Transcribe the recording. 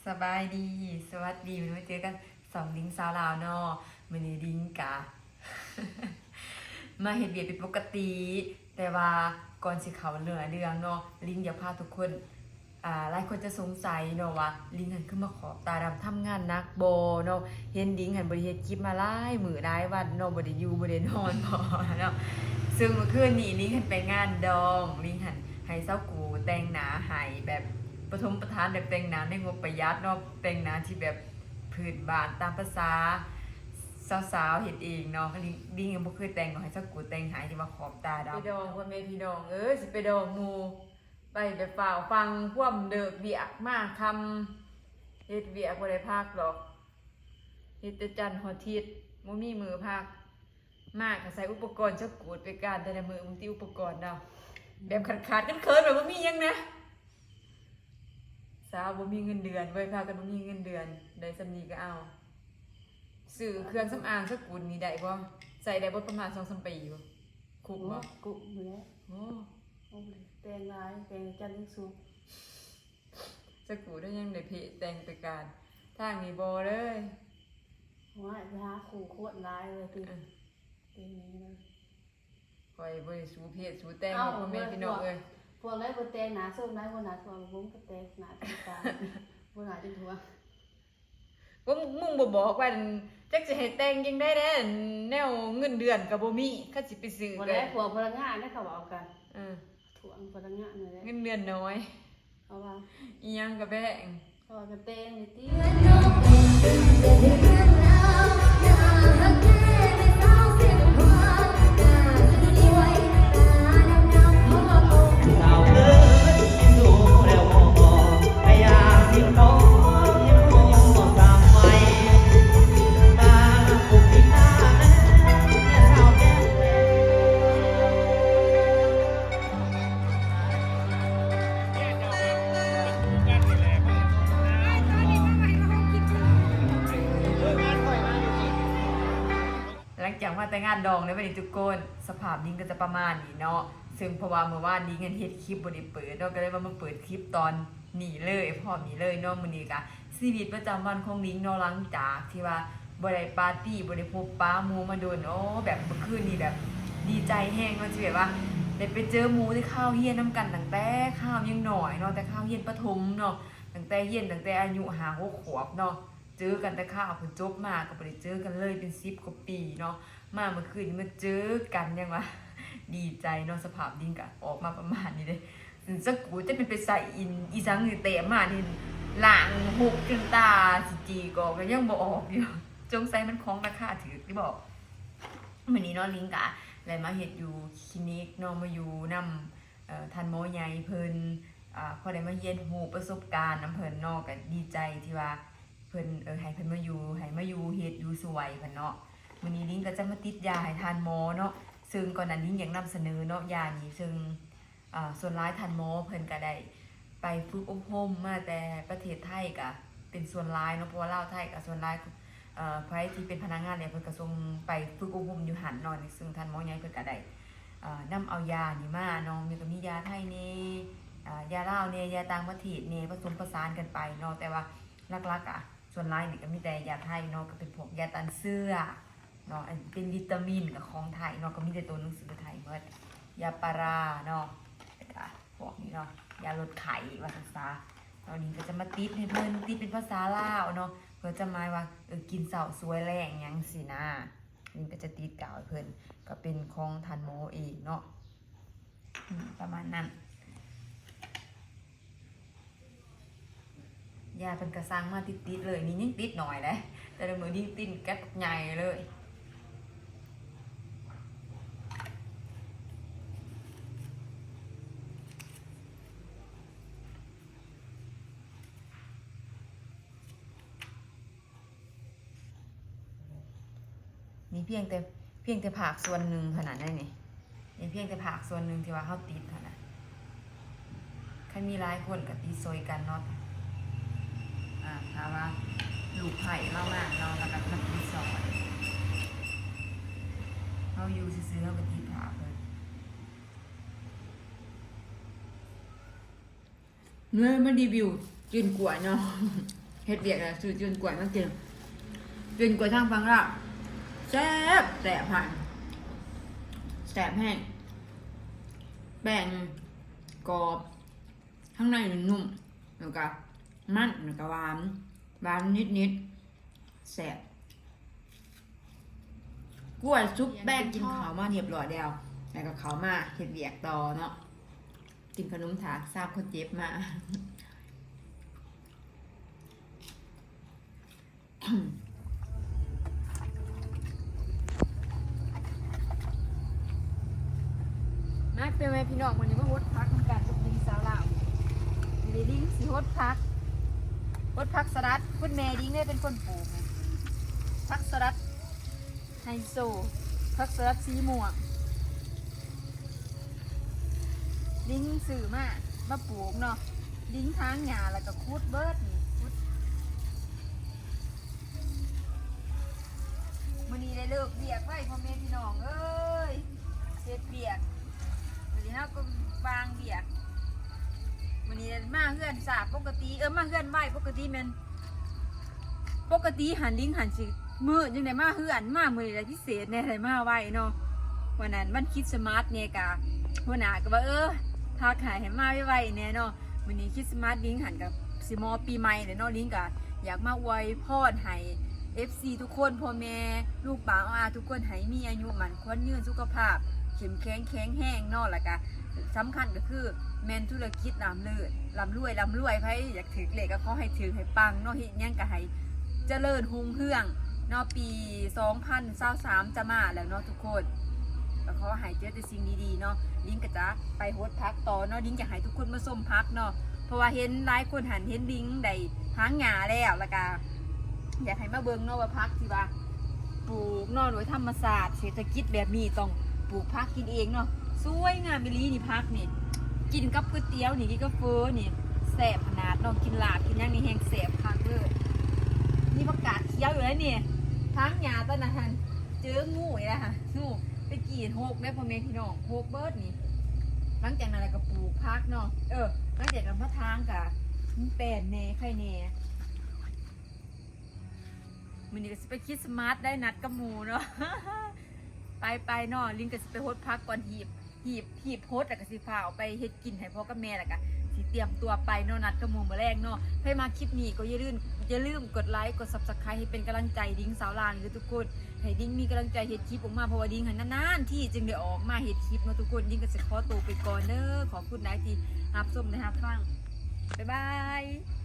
สบายดีสวัสดีวันนี้มาเจอกันสองลิงสาวลาวเนาะมื้อนี้ลิงกะ มาเฮ็ดเวียกเป็นปกติ แต่ว่าก่อนสิเข้าเรื่องเนาะลิงอยากพาทุกคนหลายคนจะสงสัยเนาะว่าลิงหันขึ้นมาขอบตาดำทำงานหนักบ่เนาะเห็นลิงหันบ่ได้เฮ็ดคลิปมาหลายมื้อหลายวันเนาะบ่ได้อยู่บ่ได้นอนบ่เนาะซึ่งเมื่อคืนนี้ลิงหันไปงานดองลิงหันให้เซากูแต่งหน้าให้แบบปฐมประธานแบบแต่งหน้าในงบประหยัดเนาะแต่งหน้าที่แบบพื้นบ้านตามภาษาสาวๆเฮ็ดเองเนาะลิงยังบ่เคยแต่งเนาะให้เซากูแต่งให้ที่ว่าขอบตาดำไปดองพ่อแม่พี่น้องสิไปดองหมู่ ไปแบบฝ่าฟังพวกเดิกเบียกมากคำเฮ็ดเบียกบ่ได้พักหรอกเฮ็ดแต่จันทร์ฮอดอาทิตย์บ่มีมือพักมากก็ใส่อุปกรณ์เจ้ากูดไปการแต่ละมือมึงติอุปกรณ์เนาะแบบขาดๆเคินๆแบบบ่มีหยังนะสาวบ่มีเงินเดือนเว้ยพากันบ่มีเงินเดือนได้ซำนี้ก็เอาซื้อเครื่องสำอางเจ้ากูดนี่ได้บ่ใส่ได้บ่ประมาณ 2-3 ปีบ่คุ้มบ่ กุอยู่แล้ว โอ้ แต่งลายแต่งจันทร์สูง สกูได้ยังได้เพะแต่งไปการทางนี้บอเลย ว่าไปหาขู่โคตรลายเลยคือเป็นอย่างนี้เลย คอยบริสูเพศสูแต่งพ่อแม่พี่น้องเอ้ย พวกไรบนแต่งหนาส้มไรบนหนาถั่วบุ้งก็แต่งหนาจนตาบนหนาจนถั่ว มึงบ่บอกว่าจักสิให้แต่งยังได้แน่แนวเงินเดือนก็บ่มีคันสิไปซื้อ วัน กั แร น กพวกพลังงานได้เขาบอกกัน เออ ถ่วงพลังงานเลย เงินเดือนน้อย เขาว่า อีหยังก็แบ่ง เขาว่าจะแต่งนี่ตี สาวเอ้ยยิ้มดูแล้วมองพยายามยิ้มน้องยิ้มดูสามไว้ตาปุกที่หน้าแม่สาวแก้มแดหลังจากมาแต่งงานดองในวันนี้ทุกคนสภาพดิ้งก็จะประมาณนี้เนาะซึ่งเพราะว่าเมื่อวานนี้เงินเฮ็ดคลิปบ่ได้เปิดเนาะก็เลยว่ามาเปิดคลิปตอนนี้เลยพร้อมนี้เลยเนาะมื้อนี้ก็ชีวิตประจำวันของดิ้งเนาะหลังจากที่ว่าบ่ได้ปาร์ตี้บ่ได้พบปะหมู่มาโดนโอ้แบบเมื่อคืนนี้แบบดีใจแฮงเนาะที่แบบว่าได้ไปเจอหมู่ที่ข้าวเฮียนนํกันตั้งแต่ข้าวยังน้อยเนาะแต่ข้าวเฮียนประถมเนาะตั้งแต่เฮียนตั้งแต่อายุ5-6 ขวบเนาะเจอกันแต่ข้าวเพิ่นจบมาก็บ่ได้เจอกันเลยเป็น10 กว่าปีเนาะมาเมื่อคืนนี้มาเจอกันยังวะ ดีใจเนาะสภาพดิ้งกะออกมาประมาณนี้เลยถึงสักกูจะเป็นไปใส่อีสังนี่เตะมานี่หลังหุกจนตาสิจีก็ยังบ่ออกอยู่จงใส่มันของราคาถือที่บอกมื้อนี้เนาะลิงกะอะไรมาเฮ็ดอยู่คลินิกเนาะมาอยู่นำทันหมอใหญ่เพิ่นพอได้มาเรียนรู้ประสบการณ์นำเพิ่นเนาะก็ดีใจที่ว่าเพิ่นให้เพิ่นมาอยู่ให้มาอยู่เฮ็ดอยู่สวยเพิ่นเนาะมื้อนี้ลิงก็จะมาติดยาให้ทานหมอเนาะซึ่งก่อนหน้านี้ยังนำเสนอเนาะยานี้ซึ่งส่วนร้ายทันหมอเพิ่นก็ได้ไปฝึกอบรมมาแต่ประเทศไทยก็เป็นส่วนร้ายเนาะเพราะว่าลาวไทยก็ส่วนร้ายใครที่เป็นพนักงานเนี่ยเพิ่นก็ส่งไปฝึกอบรมอยู่หันเนาะซึ่งทันหมอใหญ่เพิ่นก็ได้นำเอายานี่มาเนาะมีก็มียาไทยนี่ยาลาวเนี่ยยาต่างประเทศเนี่ยผสมผสานกันไปเนาะแต่ว่าหลักๆส่วนร้ายนี่ก็มีแต่ยาไทยเนาะก็เป็นพวกยาต้านเสื้อเนาะเป็นวิตามินกับของไทยเนาะก็มีแต่ตัวหนังสือไทยเบิดยาปาราเนาะพวกนี้เนาะยาลดไข้ว่าซั่นซะตอนนี้ก็จะมาติดให้เพิ่นติดเป็นภาษาลาวเนาะเพื่อจะหมายว่ากินเช้าสวยแรงหยังสินะนี่ก็จะติดกาวให้เพิ่นก็เป็นของทันโมเองเนาะประมาณนั้นยาเพิ่นก็สั่งมาติดๆเลยนี่ยังติดหน่อยเด้แต่ละมื้อนี้ติดแก๊สใหญ่เลยนี่เพียงแต่ผักส่วนหนึ่งขนาดนั้นนี่เพียงแต่ผักส่วนหนึ่งที่ว่าเขาติดขนาดใครมีหลายคนก็ตีซอยกันเนาะถามว่าลูกไผ่เล่ามากเนาะแล้วก็นักตีซอยเขาอยู่ซื้อๆเขาก็ตีผักเลยเนื้อมารีวิวกินกล้วยเนาะ เฮ็ดเวียกแล้วซื้อจืนกล้วยมากินจืนกล้วยทางฟังละแซ่บแต่ผ่านแซ่บแห้งแป้งกรอบข้างในนุ่มแล้วก็มันแล้วก็หวานนิดแซ่บกล้วยซุปแป้งกินข้าวมาเรียบร้อยแล้วแล้วก็เขามาเฮ็ดเวียกต่อเนาะกินขนมถาดทราบคนเจ็บมา นักเป็นไงพี่น้องวันนี้มาฮดพักทำการกับดิงสาวลาวมีดิงสิฮดพักสลัดคุณแม่ดิงได้เป็นคนปลูกนะพักสลัดไฮโซพักสลัดสีม่วงดิงสื่อมาปลูกเนาะดิงทางหญ้าแล้วก็คุดเบิดนี่คุดวันนี้ได้เลิกเบียกไว้พ่อแม่พี่น้องเอ้ยเสร็จเบียกวันนี้เราก็วางเบียกวันนี้มาเฮือนสาบปกติมาเฮือนไหวปกติแมันปกติหันลิงหันสิมือยังไงมาเฮือนมามืออะไรพิเศษเนี่ยอะไรมาไหวเนาะวันนั้นมันคิดสมาร์ทเนี่ยกะหัวหน้าก็ว่าพาขายให้มาไวๆเนี่ยเนาะวันนี้คิดสมาร์ทลิงหันกับสิมอปีใหม่เลยเนาะลิงกะอยากมาอวยพรให้ FC ทุกคนพ่อแม่ลูกป่าอาทุกคนให้มีอายุมันควรยืนสุขภาพเข้มแข็งแห้งเนาะแล้วก็สำคัญก็คือแมนธุรกิจลำรวยไผอยากถือเลขก็ขอให้ถือให้ปังเนาะเฮ็ดหยังก็ให้เจริญรุ่งเรืองเนาะปี2023จะมาแล้วเนาะทุกคนก็ขอให้เจอแต่สิ่งดีๆเนาะลิงก็จะไปโฮสต์พักต่อเนาะลิงอยากให้ทุกคนมาส้มพักเนาะเพราะว่าเห็นหลายคนหันเห็นลิงได้ทางหญ้าแล้วก็อยากให้มาเบิ่งเนาะว่าพักที่ว่าปลูกเนาะโดยธรรมชาติเศรษฐกิจแบบนี้ต้องปลูกพักกินเองเนาะสวยงามอีหลีนี่พักนี่กินกับก๋วยเตี๋ยวนี่กินกับเฟอนี่แซ่บขนาดเนาะกินลาบกินหยังนี่แห้งแซ่บคักเด้อนี่ประกาศเคี้ยวอยู่แล้วนี่ทางหญ้าต้นนั้นเจองูอีกแล้วค่ะงูไปกินโฮกได้พ่อแม่พี่น้องโฮกเบิดนี่หลังจากนั้นก็ปลูกพักเนาะหลังจากนั้นมาทางกะมันแป้นแน่ไข่แน่มันนี่ก็สิไปคิดสมาร์ทได้นัดกับหมูเนาะ ไปเนาะลิงก็สิไปโฮสพักก่อนหีบโฮสแล้วก็สิฟ้าเอาไปเฮ็ดกินให้พ่อกับแม่แล้วก็สิเตรียมตัวไปเนาะนัดกับหมูมื้อแรกเนาะใครมาคลิปนี้ก็อย่าลืมกดไลค์กด Subscribe ให้เป็นกำลังใจดิ้งสาวลาวนี่ทุกคนให้ดิ้งมีกำลังใจเฮ็ดคลิปออกมาเพราะว่าดิ้งหันนานๆที่จึงได้ออกมาเฮ็ดคลิปเนาะทุกคนดิ้งก็สิขอตัวไปก่อนเด้อขอบคุณหลายที่รับชมนะครับฟังบ๊ายบาย